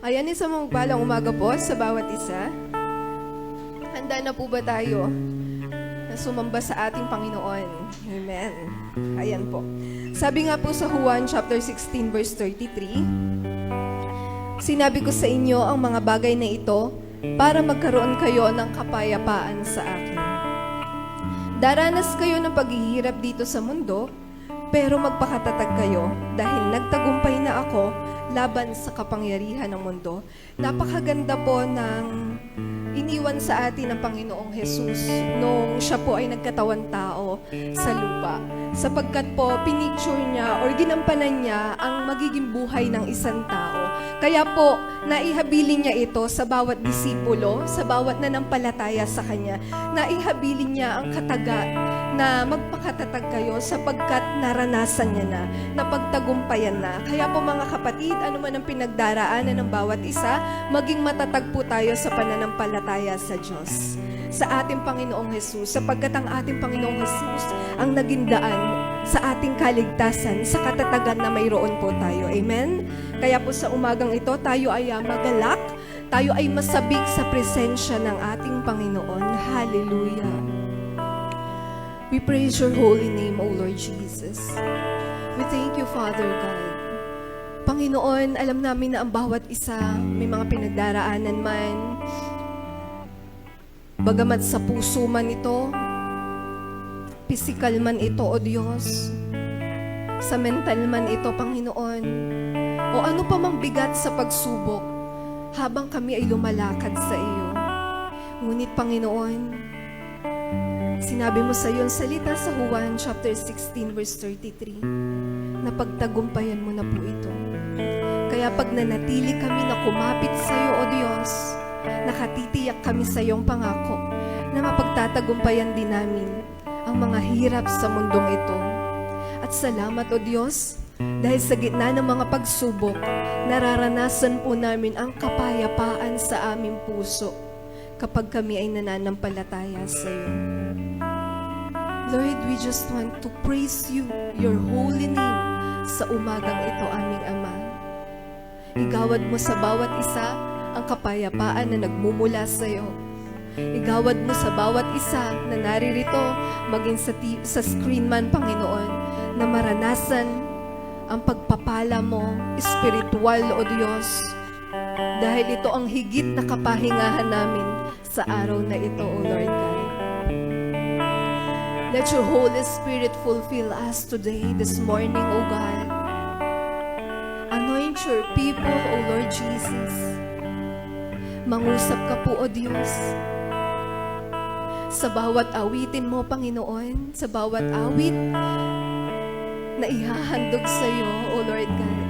Ayan, isang magpalang umaga po sa bawat isa. Handa na po ba tayo na sumamba sa ating Panginoon? Amen. Ayan po. Sabi nga po sa Juan chapter 16 verse 33, sinabi ko sa inyo ang mga bagay na ito para magkaroon kayo ng kapayapaan sa akin. Daranas kayo ng paghihirap dito sa mundo, pero magpakatatag kayo dahil nagtagumpay na ako laban sa kapangyarihan ng mundo. Napakaganda po ng iniwan sa atin ng Panginoong Jesus nung siya po ay nagkatawan tao sa lupa. Sapagkat po, pinicture niya or ginampanan niya ang magiging buhay ng isang tao. Kaya po, naihabilin niya ito sa bawat disipulo, sa bawat nanampalataya sa Kanya. Naihabilin niya ang kataga na magpakatatag kayo sapagkat naranasan niya na, napagtagumpayan na. Kaya po mga kapatid, ano man ang pinagdaraanan ng bawat isa, maging matatag po tayo sa pananampalataya sa Diyos, sa ating Panginoong Jesus, sapagkat ang ating Panginoong Jesus ang naging daan sa ating kaligtasan, sa katatagan na mayroon po tayo. Amen? Kaya po sa umagang ito, tayo ay magalak, tayo ay masabik sa presensya ng ating Panginoon. Hallelujah! We praise your holy name, O Lord Jesus. We thank you, Father God. Panginoon, alam namin na ang bawat isa may mga pinagdaraanan man. Bagamat sa puso man ito, physical man ito, O Diyos, sa mental man ito, Panginoon, o ano pa mang bigat sa pagsubok habang kami ay lumalakad sa iyo. Ngunit, Panginoon, sinabi mo sa iyong salita sa Juan chapter 16 verse 33 na pagtagumpayan mo na po ito. Kaya pag nanatili kami na kumapit sa iyo, O Diyos, nakatitiyak kami sa iyong pangako na mapagtatagumpayan din namin ang mga hirap sa mundong ito. At salamat, O Diyos, dahil sa gitna ng mga pagsubok, nararanasan po namin ang kapayapaan sa aming puso kapag kami ay nananampalataya sa iyo. Lord, we just want to praise you, your holy name, sa umagang ito, aming Ama. Igawad mo sa bawat isa ang kapayapaan na nagmumula sa iyo. Igawad mo sa bawat isa na naririto, maging sa screen man, Panginoon, na maranasan ang pagpapala mo, espiritual, O Diyos, dahil ito ang higit na kapahingahan namin sa araw na ito, O Lord God. Let your Holy Spirit fulfill us today, this morning, O God. Anoint your people, O Lord Jesus. Mangusap ka po, O Diyos, sa bawat awitin mo, Panginoon, sa bawat awit na ihahandog sa iyo, O Lord God.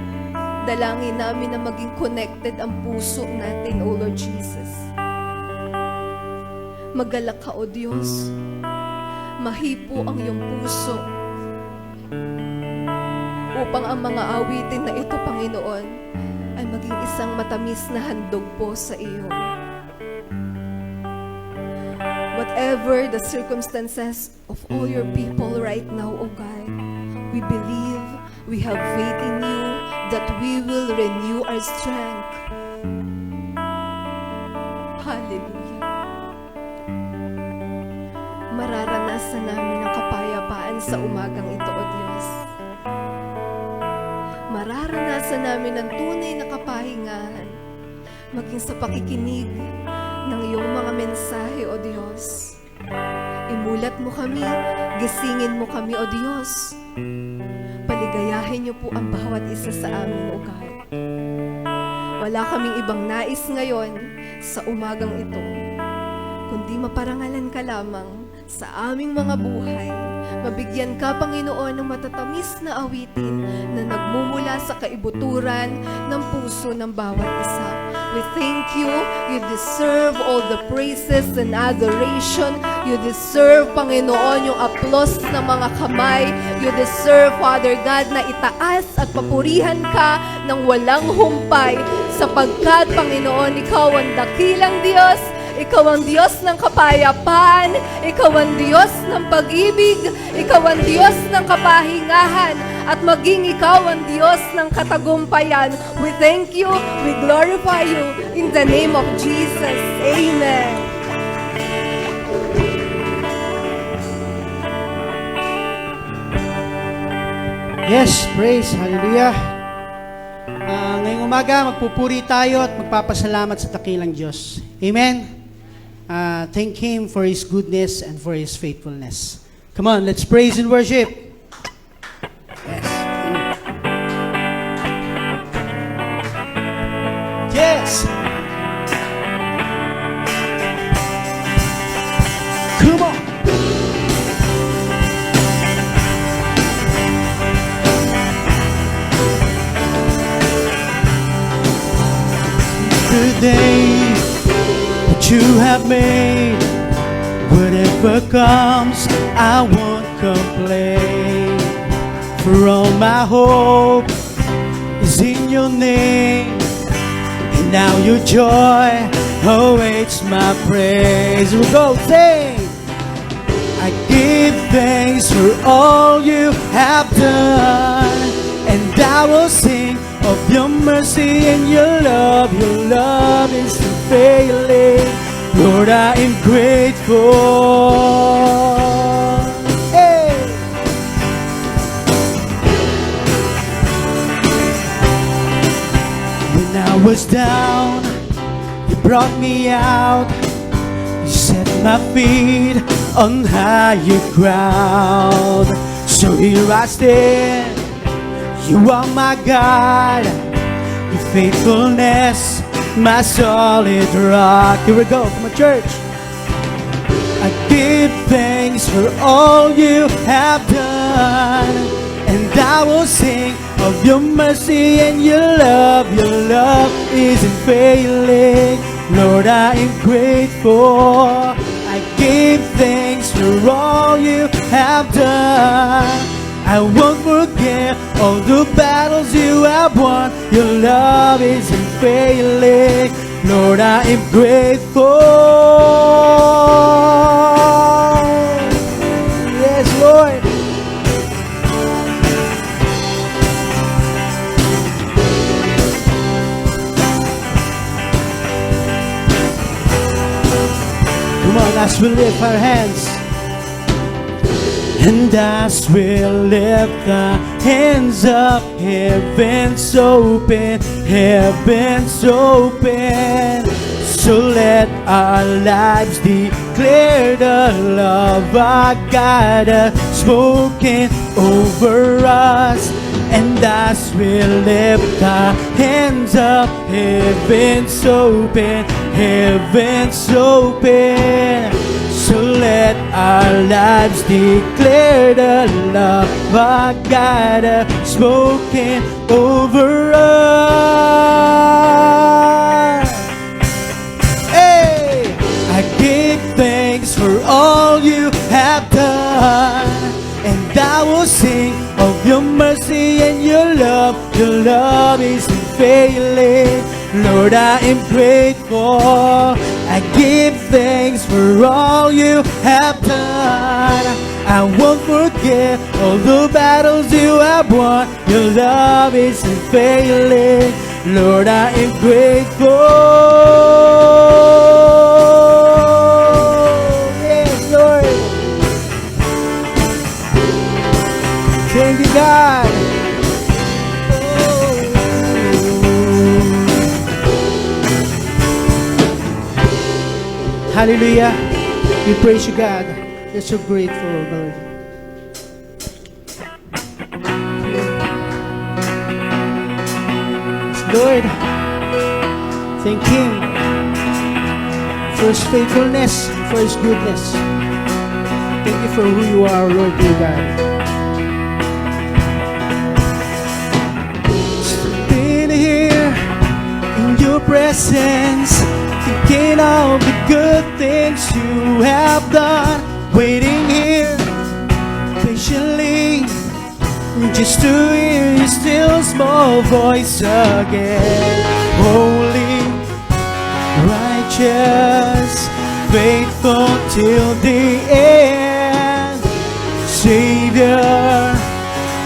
Dalangin namin na maging connected ang puso natin, O Lord Jesus. Magalak ka, O Diyos. Mahipo ang iyong puso upang ang mga awitin na ito, Panginoon, ay maging isang matamis na handog po sa iyo. Whatever the circumstances of all your people right now, O God, we believe, we have faith in you, that we will renew our strength. Hallelujah. Mararanasan namin ang kapayapaan sa umagang ito, O Diyos. Mararanasan namin ang tunay na kapahingahan, maging sa pakikinig ng iyong mga mensahe, O Diyos. Imulat mo kami, gisingin mo kami, O Diyos. Paligayahin niyo po ang bawat isa sa amin, O God. Wala kaming ibang nais ngayon sa umagang ito, kundi maparangalan ka lamang sa aming mga buhay. Mabigyan ka, Panginoon, ng matatamis na awitin na nagmumula sa kaibuturan ng puso ng bawat isa. We thank you. You deserve all the praises and adoration. You deserve, Panginoon, yung applause ng mga kamay. You deserve, Father God, na itaas at papurihan ka ng walang humpay sapagkat, Panginoon, ikaw ang dakilang Diyos. Ikaw ang Diyos ng kapayapaan. Ikaw ang Diyos ng pag-ibig. Ikaw ang Diyos ng kapahingahan. At maging ikaw ang Diyos ng katagumpayan. We thank you. We glorify you. In the name of Jesus. Amen. Yes, praise, hallelujah. Ngayong umaga, magpupuri tayo at magpapasalamat sa dakilang Diyos. Amen. Thank Him for His goodness and for His faithfulness. Come on, let's praise and worship. Yes. Come on. The day that you have made, whatever comes, I won't complain. For all my hope is in your name, and now your joy awaits my praise. We'll go sing. I give thanks for all you have done, and I will sing of your mercy and your love is unfailing. Lord, I am grateful. Hey! When I was down, you brought me out. You set my feet on higher ground. So here I stand. You are my God, your faithfulness, my solid rock. Here we go, come on, church. I give thanks for all you have done, and I will sing of your mercy and your love isn't failing. Lord, I am grateful. I give thanks for all you have done. I won't forget all the battles you have won. Your love is unfailing. Lord, I am grateful. Yes, Lord. Come on, as we lift our hands. And as we lift our hands up, heaven's open, heaven's open. So let our lives declare the love our God has spoken over us. And as we lift our hands up, heaven's open, heaven's open. So let our lives declare the love our God has spoken over us. Hey! I give thanks for all you have done, and I will sing of your mercy and your love is unfailing. Lord, I am grateful. I give thanks for all you have done. I won't forget all the battles you have won. Your love is unfailing. Lord, I am grateful. Yes, Lord. Thank you, God. Hallelujah. We praise you, God. We're so grateful, Lord. Lord, thank Him for His faithfulness, for His goodness. Thank you for who you are, Lord, dear God. Been here in your presence, thinking of the good things you have done, waiting here patiently just to hear your still small voice again. Holy, righteous, faithful till the end. Savior,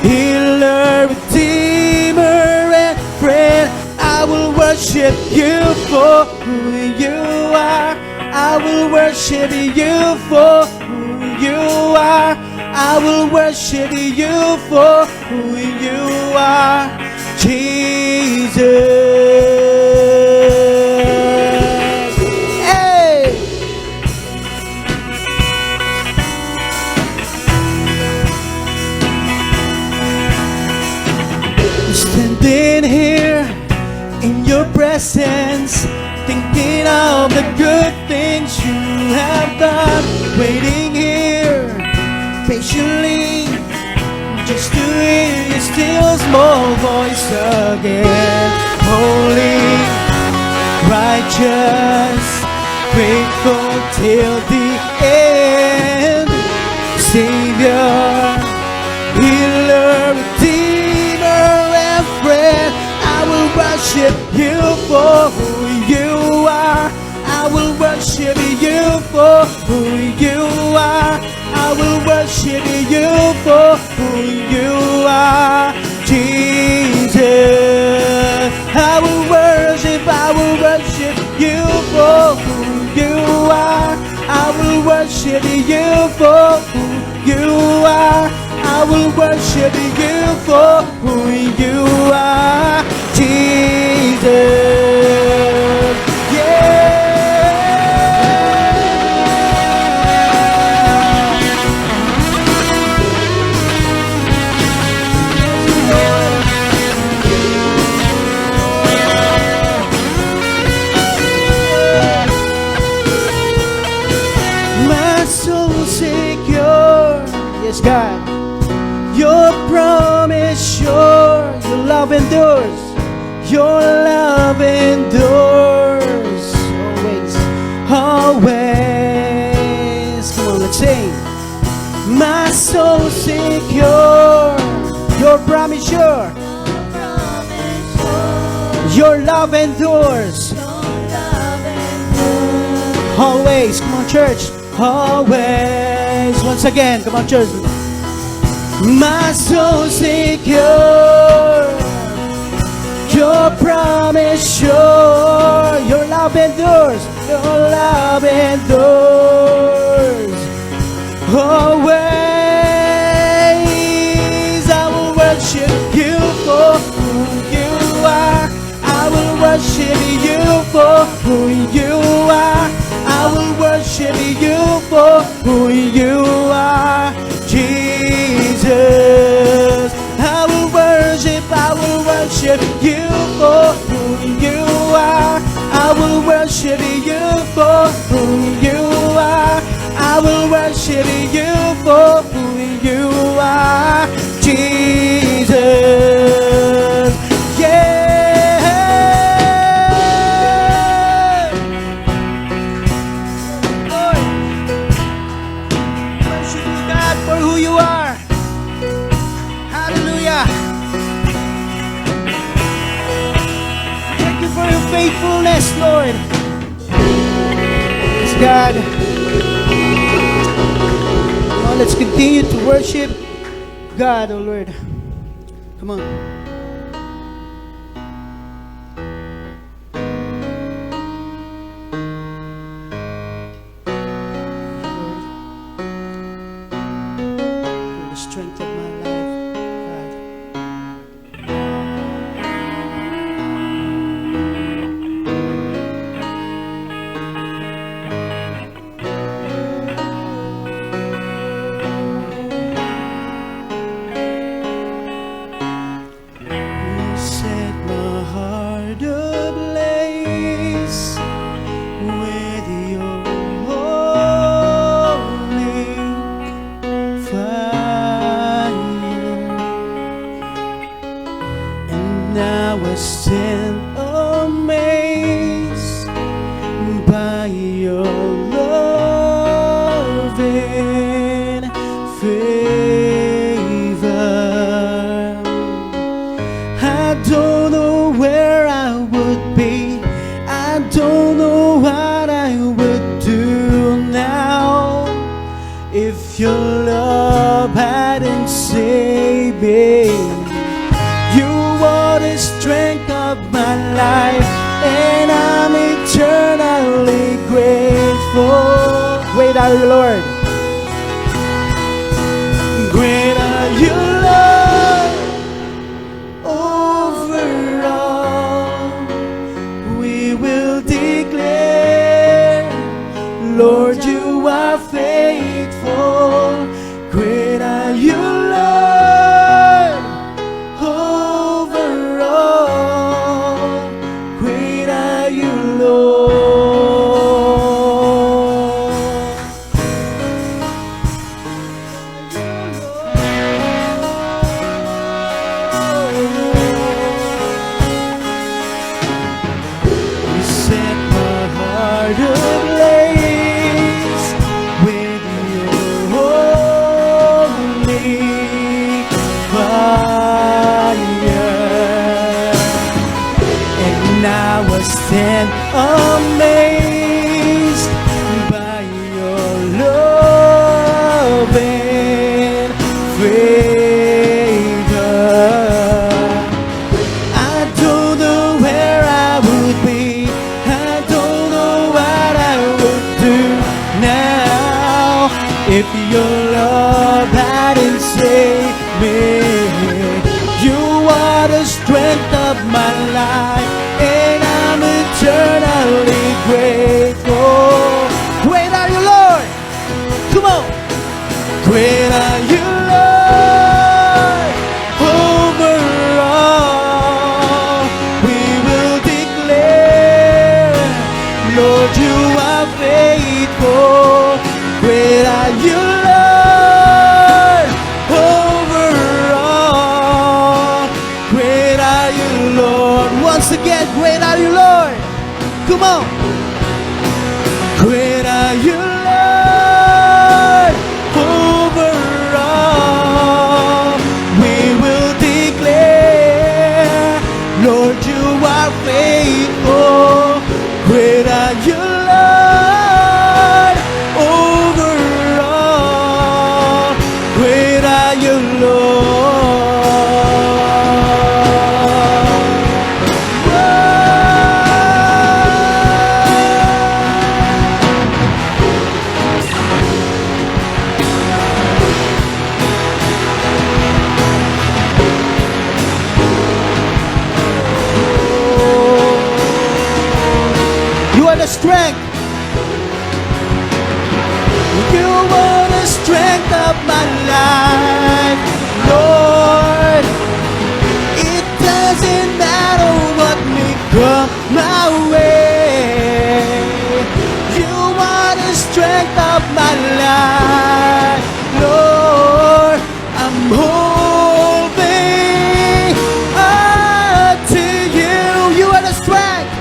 healer, redeemer, and friend, I will worship you for who you are. I will worship you for who you are. I will worship you for who you are, Jesus. Hey! Standing here in your presence, thinking of the good things you have done, waiting here patiently just to hear your still small voice again. Holy, righteous, faithful till the end. Savior, healer, redeemer, and friend, I will worship you for who you are. I will worship you for who you are. I will worship you for who you are, Jesus. I will worship you for who you are. I will worship you for who you are. I will worship you for who you are, Jesus. Yeah. My soul secure, yes God, your promise sure, your love endures, your love endures always, always. Come on, let's sing. My soul secure, your promise sure, your love endures, always. Come on, church. Always. Once again, come on, church. My soul secure, your promise sure, your love endures, your love endures. Always, I will worship you for who you are. I will worship you for who you are. I will worship you for who you are, Jesus. I will worship you for who you are. I will worship you for who you are. I will worship you for who you are, Jesus. Yeah. For who you are. Hallelujah. Thank you for your faithfulness, Lord. Yes, God. Come on, let's continue to worship God, oh Lord. Come on. Strength of my life, you set my heart ablaze with your holy fire. Now I stand amazed by your love and favor. I don't know where I would be, I don't know what I would do If your love hadn't saved me, you are the strength of my life, and I'm eternally grateful. Great are you, Lord. Great are you, Lord. Overall, we will declare, Lord, you are faithful. Great are you, Lord. Overall, great are you, Lord. You set my heart ablaze with your holy fire, and I was stand amazed by your love and favor. I don't know where I would be, I don't know what I would do now if your love hadn't saved me. You are the strength of my life, and I'm eternally grateful. Great are you, Lord. Come on. Great are you, Lord. Overall, we will declare, Lord, you are faithful. Great are you, Lord. Overall, great are you, Lord. Once again, great are you, Lord. Come on. Great are you, Lord. Overall, we will declare, Lord, you are faithful. Great are you, Lord. Overall, great are you, Lord. You are the strength. You are the strength of my life, Lord. It doesn't matter what may come my way. You are the strength of my life, Lord. I'm holding on to you. You are the strength.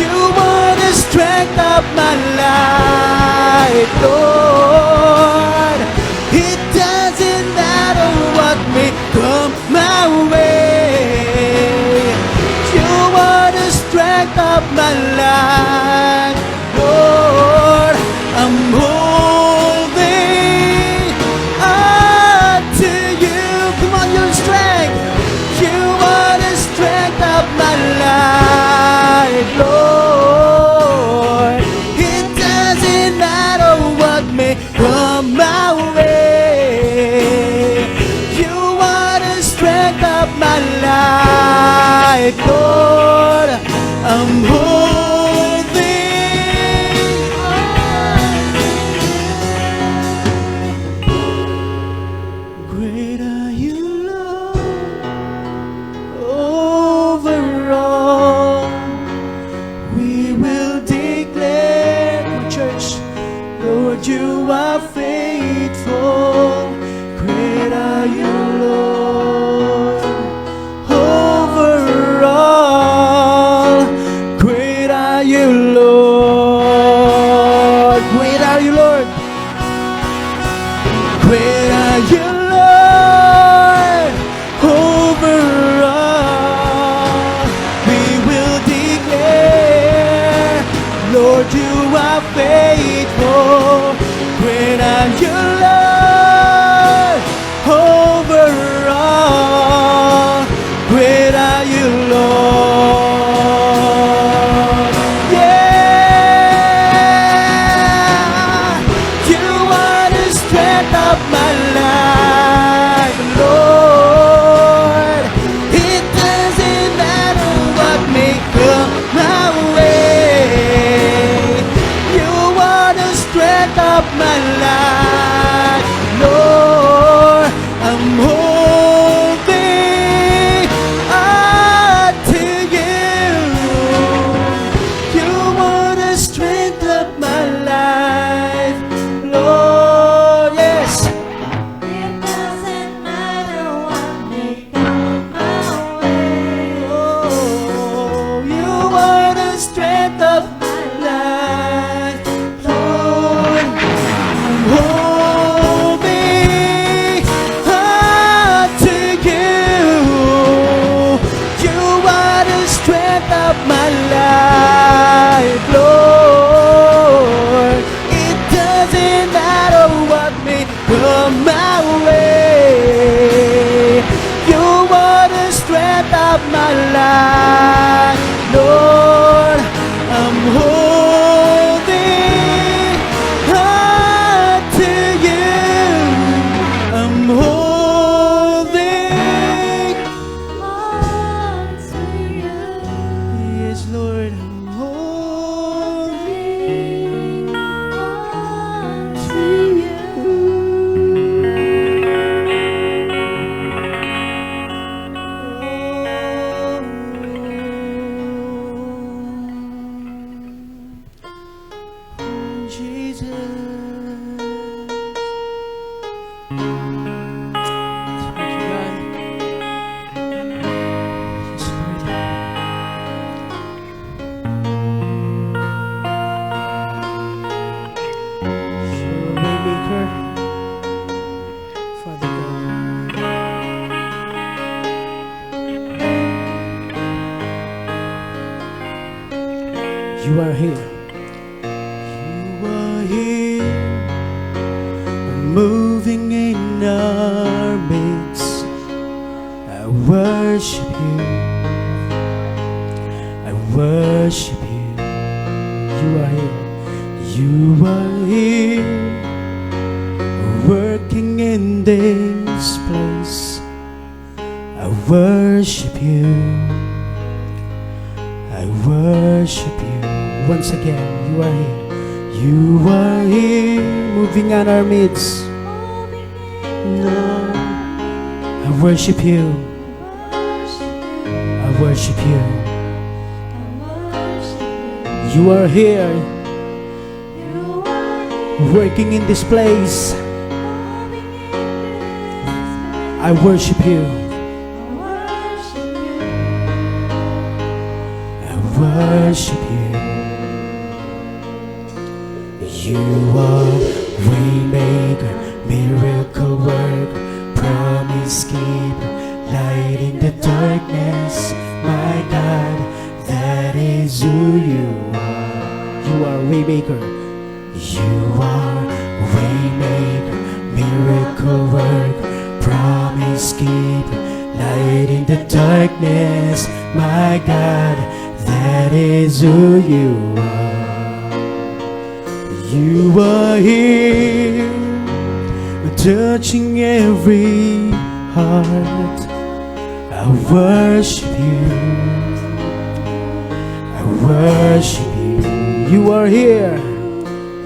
You are the strength of my life, Lord. It doesn't matter what may come my way. You are the strength of my life, Lord. I'm holding on to you. Come on, your strength. You are the strength of my life, Lord. It doesn't matter what may come my way. You are the strength of my life, Lord. I'm holding on. Great are you, Lord. Overall, we will declare, church, Lord, you are faithful. Great are you, Lord. Overall, great are you, Lord. Great are you, Lord. Great are you, Lord. Overall, we will declare, Lord, you are faithful. Great are you, Lord, overall. Great are you, Lord. Yeah, you are the strength of my life, Lord. It doesn't matter what may come my way. You are the strength of my life, Lord. I'm holding on to you. You are the strength of my life, Lord. Yes. It doesn't matter what may come my way. Oh, you are the strength of my life, Lord. I'm holding on to you. You are the strength of my life, Lord. It doesn't matter what may come my way. You are the strength of my life, Lord. I'm holding on to you. I'm holding. On to you. Yes, Lord, I'm holding On to to Oh, Jesus. Thank you, God. Yes, Lord. You're a waymaker, Father God. You are here. You are here, moving in our midst. I worship you. I worship you. You are here. You are here, working in this place. I worship you. I worship you. Once again, you are here. You are here, moving on our midst. No, I worship you. I worship you. You are here, working in this place. I worship you. I worship you. You are waymaker, miracle worker, promise keeper, light in the darkness. My God, that is who you are. You are waymaker. You are waymaker, miracle worker, promise keeper, light in the darkness. My God, that is who you are. You are here, touching every heart. I worship you. I worship you. You are here.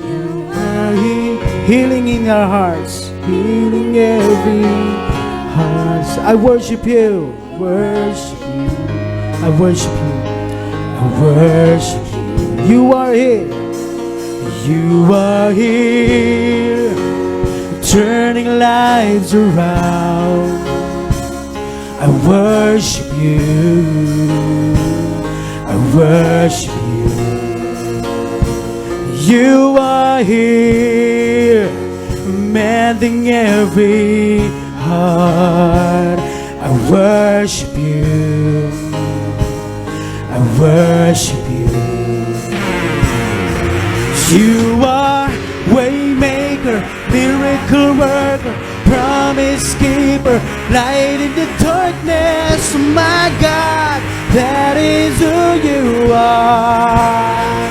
You are here, healing in our hearts, healing every heart. I worship you. Worship you. I worship you. I worship you. You are here. You are here, turning lives around. I worship you. I worship you. You are here, mending every heart. I worship you. I worship you. You are waymaker, miracle worker, promise keeper, light in the darkness. My God, that is who you are.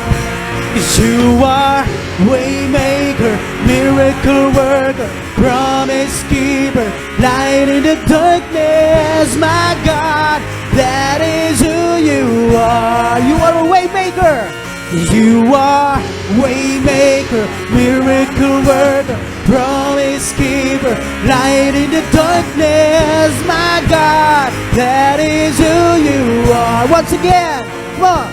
'Cause you are waymaker, miracle worker, promise keeper, light in the darkness. My God, that is who you are. You are a waymaker. You are waymaker, miracle worker, promise keeper, light in the darkness. My God, that is who you are. Once again, come on.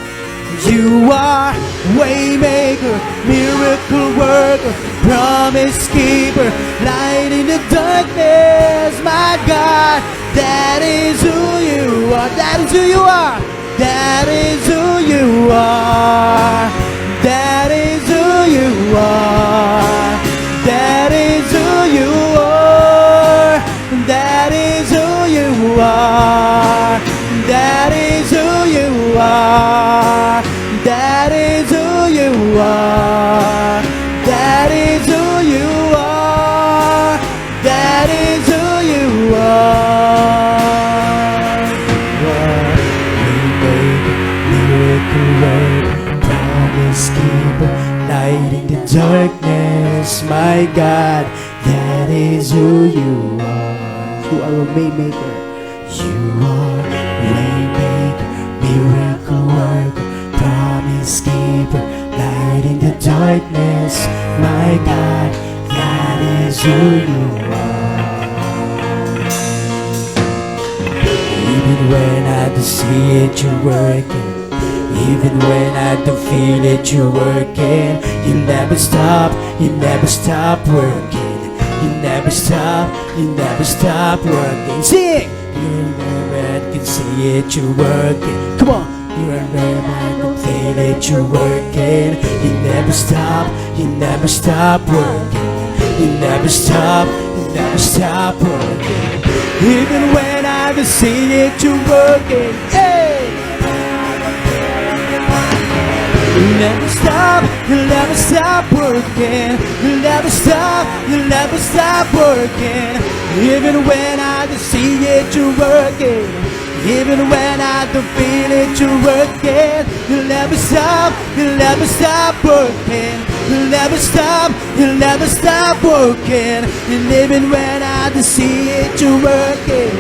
You are waymaker, miracle worker, promise keeper, light in the darkness. My God, that is who you are. That is who you are. That is who you are. That is who you are. That is who you are. That is who you are. That is who you are. That is who you are. That is who you are. That is who you are. Waymaker, miracle worker, promise keeper, light in the darkness. My God, that is who you are. You are a waymaker. You are waymaker, miracle worker, promise keeper, light in the darkness. My God, that is who you are. Even when I don't see it, you're working. Even when I don't feel it, you're working. You never stop working. You never stop working. Sing! You never can see it, you're working. Come on! You never can feel it, you're working. You never stop working. You never stop working. Even when I don't see it, you're working. Hey! You never stop working. You never stop working. Even when I don't see it, you're working. Even when I don't feel it, you're working. You'll never stop working. You'll never stop working. And even when I don't see it, you're working.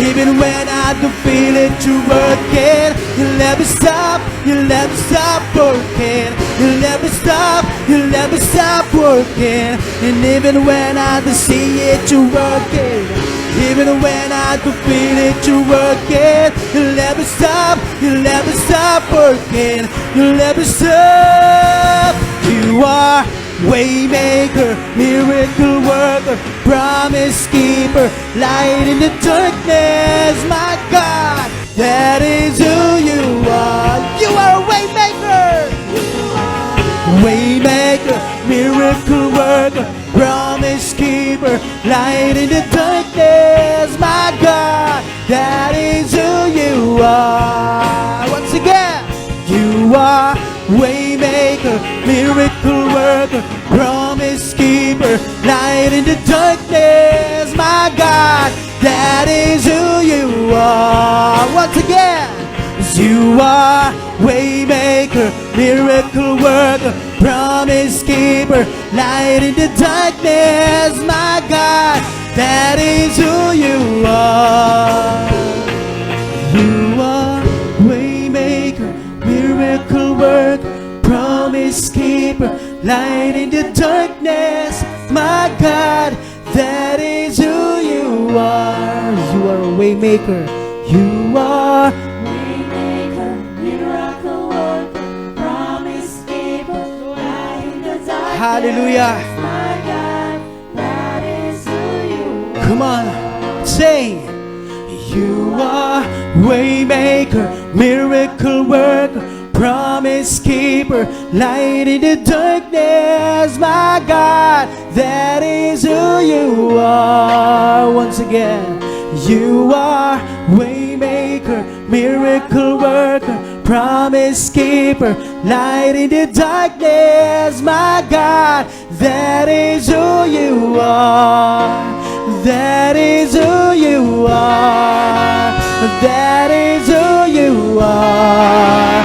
Even when I don't feel it, you're working. You'll never stop working. You'll never stop working. And even when I don't see it, you're working. Even when I don't feel it, you're working. You'll never stop working. You'll never stop. You are waymaker, miracle worker, promise keeper, light in the darkness. My God, that is who you are. You are a waymaker. Waymaker, miracle worker, promise keeper, light in the darkness. My God, that is who you are. Once again, you are waymaker, miracle worker, promise keeper, light in the darkness. My God, that is who you are. Once again, you are waymaker, miracle worker, promise keeper, light in the darkness. My God, that is who you are. You are waymaker, miracle worker, promise keeper, light in the darkness. My God, that is who you are. You are a waymaker. You are Waymaker, miracle worker, promise keeper, light in the darkness. Hallelujah. My God, that is who you are. Come on, say, you are waymaker, miracle worker, promise keeper, light in the darkness. My God, that is who you are. Once again, you are waymaker, miracle worker, promise keeper, light in the darkness, my God. That is who you are. That is who you are. That is who you are.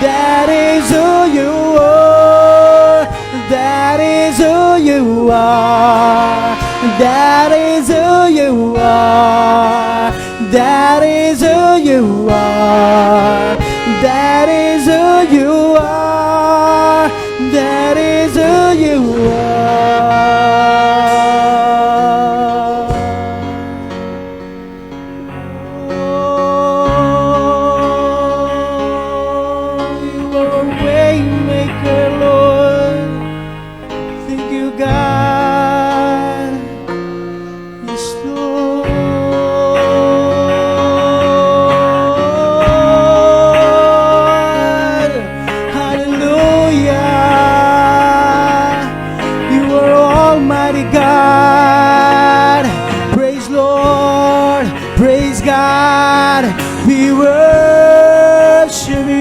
That is who you are. That is who you are. That is who you are. That is who you are. That is who you are. That is who you are. Oh, you are a way maker, Lord. Thank you, God. Yes, Lord. Hallelujah. You are Almighty God. Praise Lord. Praise God. We worship you.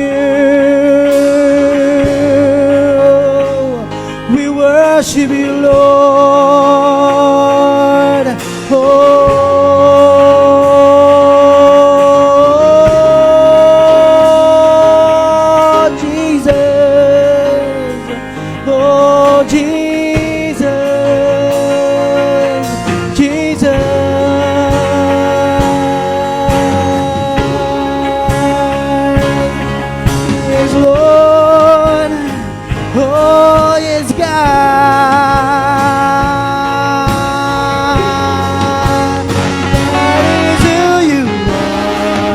We worship you, Lord. Oh, Jesus. Oh, Jesus. Jesus. Yes, Lord. Oh, yes, God. That is who you are.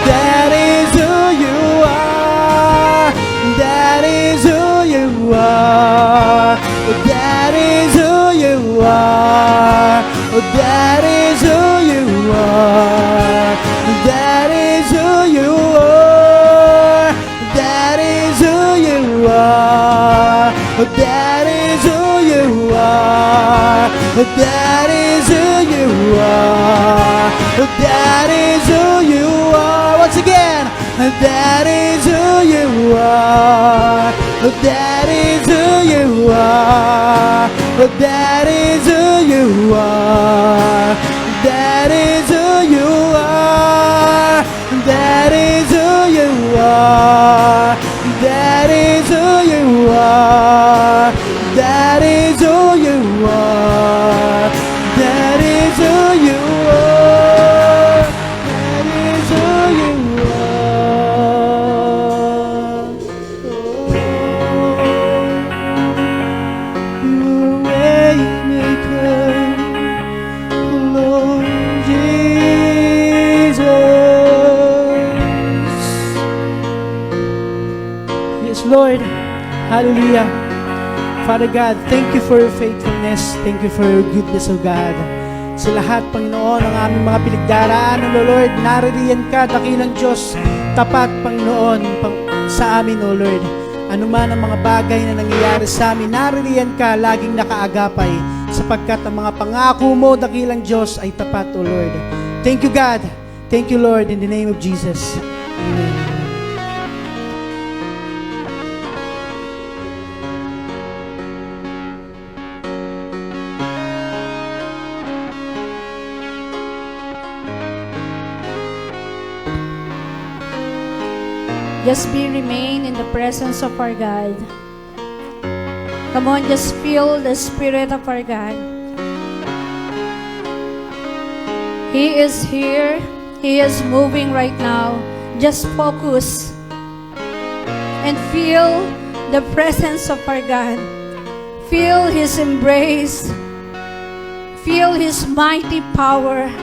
That is who you are. That is who you are. That is who you are. That is who you are. That is who you are. That is who you are. That is who you are. That is who you are. That is who you are. Once again, that is who you are. That is who you are. That is who you are. That is who you are. That is who you are. That is who you are. That is who you are. That is who you are. That is who you are. Oh, you're a way maker, Lord Jesus. Yes, Lord. Hallelujah. Father God, thank you for your faithfulness. Thank you for your goodness, O God. Sa lahat, Panginoon, ng aming mga pinagdaraanan, O Lord, naririyan ka, dakilang Diyos, tapat, Panginoon, sa amin, O Lord. Ano man ang mga bagay na nangyayari sa amin, naririyan ka, laging nakaagapay, sapagkat ang mga pangako mo, dakilang Diyos, ay tapat, O Lord. Thank you, God. Thank you, Lord, in the name of Jesus. Amen. Just remain in the presence of our God. Come on, just feel the Spirit of our God. He is here. He is moving right now. Just focus and feel the presence of our God. Feel His embrace. Feel His mighty power.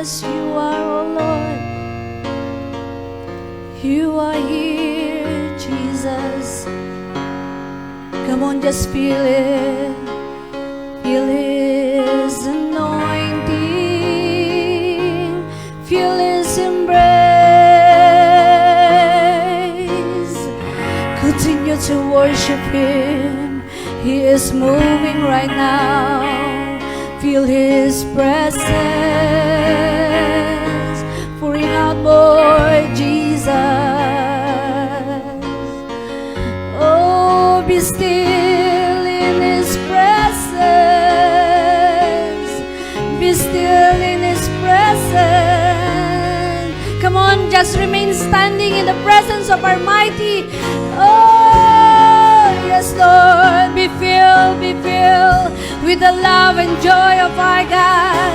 Yes, you are, oh Lord. You are here, Jesus. Come on, just feel it. Feel His anointing. Feel His embrace. Continue to worship Him. He is moving right now. Feel His presence. Be still in His presence. Come on, just remain standing in the presence of our mighty. Oh, yes, Lord. Be filled with the love and joy of our God.